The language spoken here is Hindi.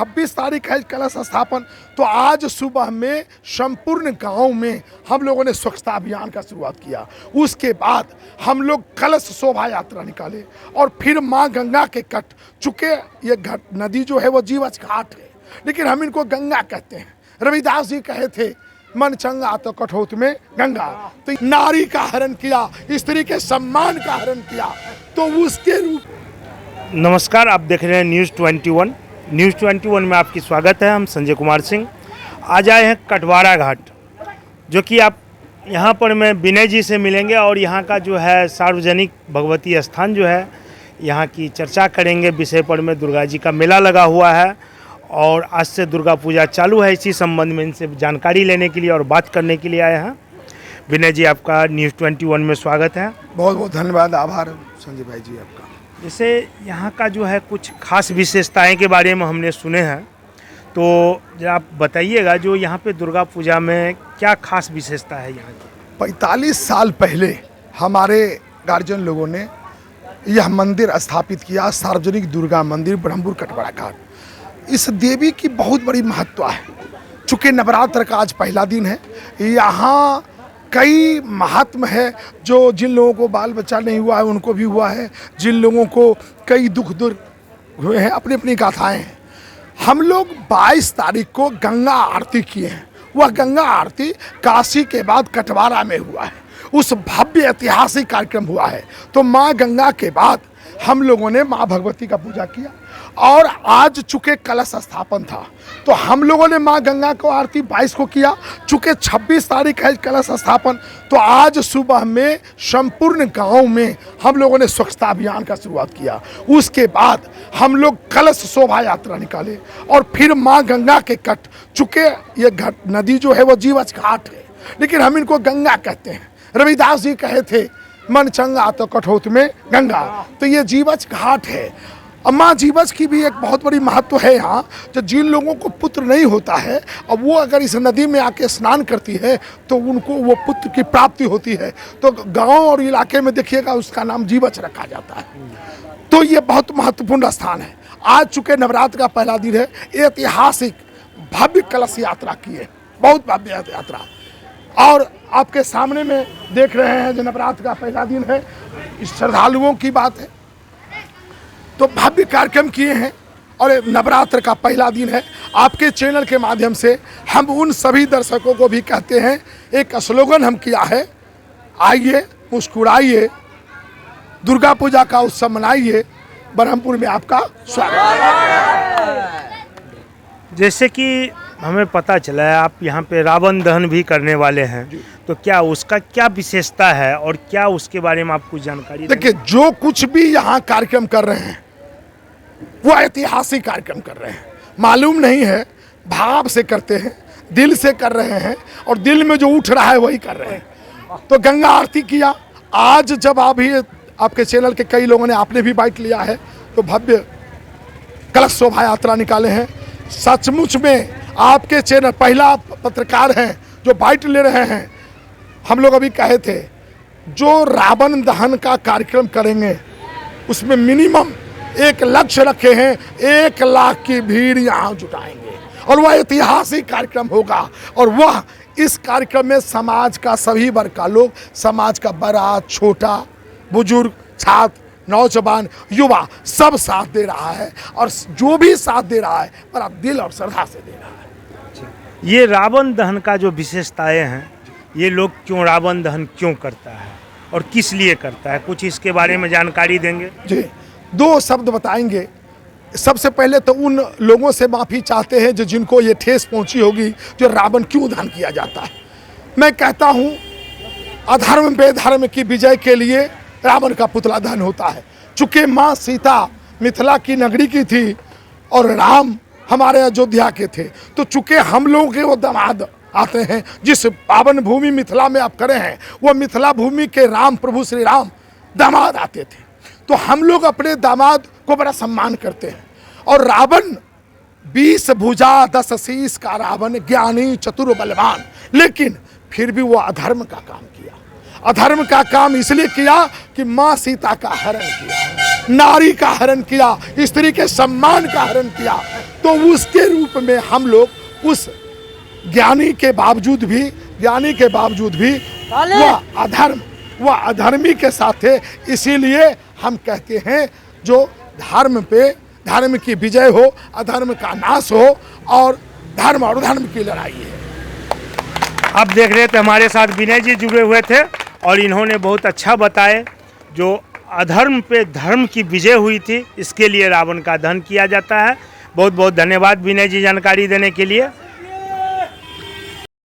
26 तारीख है कलश स्थापन। तो आज सुबह में संपूर्ण गांव में हम लोगों ने स्वच्छता अभियान का शुरुआत किया। उसके बाद हम लोग कलश शोभा यात्रा निकाले और फिर माँ गंगा के कट चुके। ये घाट नदी जो है वो जीवछ घाट है, लेकिन हम इनको गंगा कहते हैं। रविदास जी कहे थे मन चंगा तो कठोत में गंगा। तो नारी का हरण किया, स्त्री के सम्मान का हरण किया, तो उसके रूप। नमस्कार, आप देख रहे हैं न्यूज़ 21। न्यूज़ 21 में आपकी स्वागत है। हम संजय कुमार सिंह आज आए हैं कटवारा घाट, जो कि आप यहाँ पर मैं विनय जी से मिलेंगे और यहाँ का जो है सार्वजनिक भगवती स्थान जो है यहाँ की चर्चा करेंगे। विषय पर में दुर्गा जी का मेला लगा हुआ है और आज से दुर्गा पूजा चालू है। इसी संबंध में इनसे जानकारी लेने के लिए और बात करने के लिए आए हैं। विनय जी, आपका न्यूज़ 21 में स्वागत है। बहुत बहुत धन्यवाद, आभार संजय भाई जी आपका। जैसे यहाँ का जो है कुछ खास विशेषताएं के बारे में हमने सुने हैं, तो जरा आप बताइएगा जो यहाँ पे दुर्गा पूजा में क्या खास विशेषता है यहाँ की। 45 साल पहले हमारे गार्जियन लोगों ने यह मंदिर स्थापित किया, सार्वजनिक दुर्गा मंदिर ब्रह्मपुर कटवारा घाट। इस देवी की बहुत बड़ी महत्व है। चूँकि नवरात्र का आज पहला दिन है, यहाँ कई महात्म है। जो जिन लोगों को बाल बच्चा नहीं हुआ है उनको भी हुआ है, जिन लोगों को कई दुख दूर हुए हैं, अपनी अपनी गाथाएं हैं। हम लोग 22 तारीख को गंगा आरती किए हैं। वह गंगा आरती काशी के बाद कटवारा में हुआ है। उस भव्य ऐतिहासिक कार्यक्रम हुआ है। तो माँ गंगा के बाद हम लोगों ने माँ भगवती का पूजा किया और आज चूँकि कलश स्थापन था तो हम लोगों ने माँ गंगा को आरती 22 को किया। चूँकि 26 तारीख है कलश स्थापन, तो आज सुबह में संपूर्ण गांव में हम लोगों ने स्वच्छता अभियान का शुरुआत किया। उसके बाद हम लोग कलश शोभा यात्रा निकाले और फिर माँ गंगा के कट चूँकि ये घाट नदी जो है वो जीवछ घाट है, लेकिन हम इनको गंगा कहते हैं। रविदास जी कहे थे मन चंगा तो कठोत में गंगा। तो ये जीवछ घाट है। माँ जीवछ की भी एक बहुत बड़ी महत्व है यहाँ। जो जिन लोगों को पुत्र नहीं होता है और वो अगर इस नदी में आके स्नान करती है तो उनको वो पुत्र की प्राप्ति होती है। तो गांव और इलाके में देखिएगा उसका नाम जीवछ रखा जाता है। तो ये बहुत महत्वपूर्ण स्थान है। आज चूँकि नवरात्र का पहला दिन है, ऐतिहासिक भव्य कलश यात्रा की है, बहुत भव्य यात्रा। और आपके सामने में देख रहे हैं जो नवरात्र का पहला दिन है, इस श्रद्धालुओं की बात है तो भव्य कार्यक्रम किए हैं और नवरात्र का पहला दिन है। आपके चैनल के माध्यम से हम उन सभी दर्शकों को भी कहते हैं, एक स्लोगन हम किया है, आइए मुस्कुराइए, दुर्गा पूजा का उत्सव मनाइए, ब्रह्मपुर में आपका स्वागत है। जैसे कि हमें पता चला है आप यहाँ पे रावण दहन भी करने वाले हैं, तो क्या उसका क्या विशेषता है और क्या उसके बारे में आप कुछ जानकारी? देखिए, जो कुछ भी यहाँ कार्यक्रम कर रहे हैं वो ऐतिहासिक कार्यक्रम कर रहे हैं। मालूम नहीं है, भाव से करते हैं, दिल से कर रहे हैं और दिल में जो उठ रहा है वही कर रहे हैं। तो गंगा आरती किया। आज जब अभी आपके चैनल के कई लोगों ने, आपने भी बाइट लिया है, तो भव्य कलश शोभा यात्रा निकाले हैं। सचमुच में आपके चैनल पहला पत्रकार हैं जो बाइट ले रहे हैं। हम लोग अभी कहे थे जो रावण दहन का कार्यक्रम करेंगे उसमें मिनिमम एक लक्ष्य रखे हैं, 1 लाख की भीड़ यहाँ जुटाएंगे और वह ऐतिहासिक कार्यक्रम होगा। और वह इस कार्यक्रम में समाज का सभी वर्ग का लोग, समाज का बड़ा छोटा बुजुर्ग, छात्र, नौजवान, युवा सब साथ दे रहा है और जो भी साथ दे रहा है बड़ा दिल और श्रद्धा से दे रहा है। ये रावण दहन का जो विशेषताएं हैं, ये लोग क्यों रावण दहन क्यों करता है और किस लिए करता है, कुछ इसके बारे में जानकारी देंगे? जी, 2 शब्द बताएंगे। सबसे पहले तो उन लोगों से माफ़ी चाहते हैं जो जिनको ये ठेस पहुंची होगी, जो रावण क्यों दहन किया जाता है। मैं कहता हूं, अधर्म पे धर्म की विजय के लिए रावण का पुतला दहन होता है। चूँकि माँ सीता मिथिला की नगरी की थी और राम हमारे अयोध्या के थे, तो चूँकि हम लोगों के वो दामाद आते हैं, जिस पावन भूमि मिथिला में आप करे हैं, वो मिथिला भूमि के राम प्रभु श्री राम दामाद आते थे। तो हम लोग अपने दामाद को बड़ा सम्मान करते हैं। और रावण 20 भुजा 10 शीश का रावण, ज्ञानी चतुर बलवान, लेकिन फिर भी वो अधर्म का काम किया। अधर्म का काम इसलिए किया कि माँ सीता का हरण किया। नारी का हरण किया, स्त्री के सम्मान का हरण किया, तो उसके रूप में हम लोग उस ज्ञानी के बावजूद भी वह अधर्मी के साथ थे। इसीलिए हम कहते हैं जो धर्म की विजय हो, अधर्म का नाश हो, और धर्म और धर्म की लड़ाई है। आप देख रहे थे हमारे साथ विनय जी जुड़े हुए थे और इन्होंने बहुत अच्छा बताए जो अधर्म पे धर्म की विजय हुई थी, इसके लिए रावण का दहन किया जाता है। बहुत बहुत धन्यवाद विनय जी जानकारी देने के लिए।